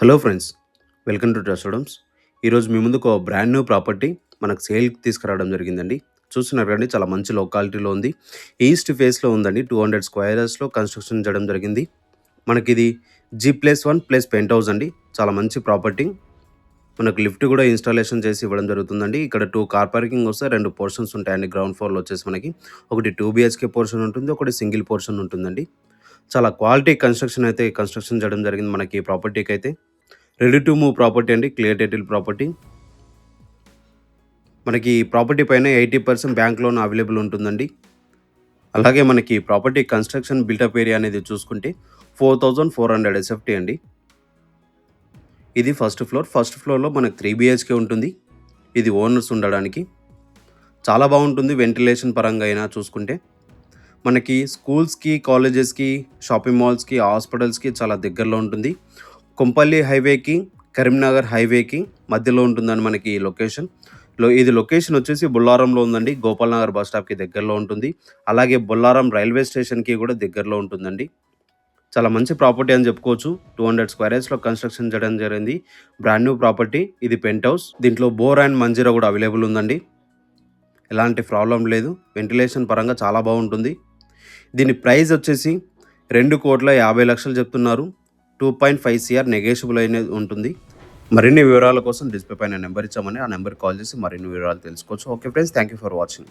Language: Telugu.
హలో ఫ్రెండ్స్, వెల్కమ్ టు ట్రస్టోడమ్స్. ఈరోజు మీ ముందుకు ఒక బ్రాండ్ న్యూ ప్రాపర్టీ మనకు సేల్కి తీసుకురావడం జరిగిందండి. చూస్తున్నారు కండి, చాలా మంచి లొకాలిటీలో ఉంది. ఈస్ట్ ఫేస్లో ఉందండి. 200 స్క్వేర్స్లో కన్స్ట్రక్షన్ చేయడం జరిగింది. మనకి ఇది G+1+ పెంట్ హౌస్ అండి. చాలా మంచి ప్రాపర్టీ. మనకు లిఫ్ట్ కూడా ఇన్స్టాలేషన్ చేసి ఇవ్వడం జరుగుతుందండి. ఇక్కడ 2 కార్ పార్కింగ్ వస్తే 2 పోర్షన్స్ ఉంటాయండి. గ్రౌండ్ ఫ్లోర్లో వచ్చేసి మనకి ఒకటి 2 BHK పోర్షన్ ఉంటుంది, ఒకటి సింగిల్ పోర్షన్ ఉంటుందండి. చాలా క్వాలిటీ కన్స్ట్రక్షన్ చేయడం జరిగింది మనకి ఈ ప్రాపర్టీకి అయితే. రెడీ టు మూవ్ ప్రాపర్టీ అండి. Clear title property. మనకి ఈ ప్రాపర్టీ పైన 80% బ్యాంక్ లోన్ అవైలబుల్ ఉంటుందండి. అలాగే మనకి ప్రాపర్టీ కన్స్ట్రక్షన్ బిల్టప్ ఏరియా అనేది చూసుకుంటే 4400 SFT అండి. ఇది ఫస్ట్ ఫ్లోర్. ఫస్ట్ ఫ్లోర్లో మనకి 3 BHK ఉంటుంది. ఇది ఓనర్స్ ఉండడానికి చాలా బాగుంటుంది. వెంటిలేషన్ పరంగా అయినా చూసుకుంటే మనకి స్కూల్స్కి, కాలేజెస్కి, షాపింగ్ మాల్స్కి, హాస్పిటల్స్కి చాలా దగ్గరలో ఉంటుంది. కొంపల్లి హైవేకి, కరీంనగర్ హైవేకి మధ్యలో ఉంటుందని మనకి ఈ లొకేషన్. ఇది లొకేషన్ వచ్చేసి బొల్లారంలో ఉందండి. గోపాల్ నగర్ బస్ స్టాప్కి దగ్గరలో ఉంటుంది. అలాగే బొల్లారం రైల్వే స్టేషన్కి కూడా దగ్గరలో ఉంటుందండి. చాలా మంచి ప్రాపర్టీ అని చెప్పుకోవచ్చు. 200 స్క్వేర్స్లో కన్స్ట్రక్షన్ చేయడం జరిగింది. Brand new property. ఇది పెంట్ హౌస్. దీంట్లో బోర్ అండ్ మంజీరా కూడా అవైలబుల్ ఉందండి. ఎలాంటి ప్రాబ్లం లేదు. వెంటిలేషన్ పరంగా చాలా బాగుంటుంది. దీని ప్రైస్ వచ్చేసి 2,50,00,000 చెప్తున్నారు. 2.5 CR నెగోషియబుల్ అనేది ఉంటుంది. మరిన్ని వివరాల కోసం డిస్ప్లే పైన నెంబర్ ఇచ్చామని ఆ నెంబర్కి కాల్ చేసి మరిన్ని వివరాలు తెలుసుకోవచ్చు. Okay friends, thank you for watching.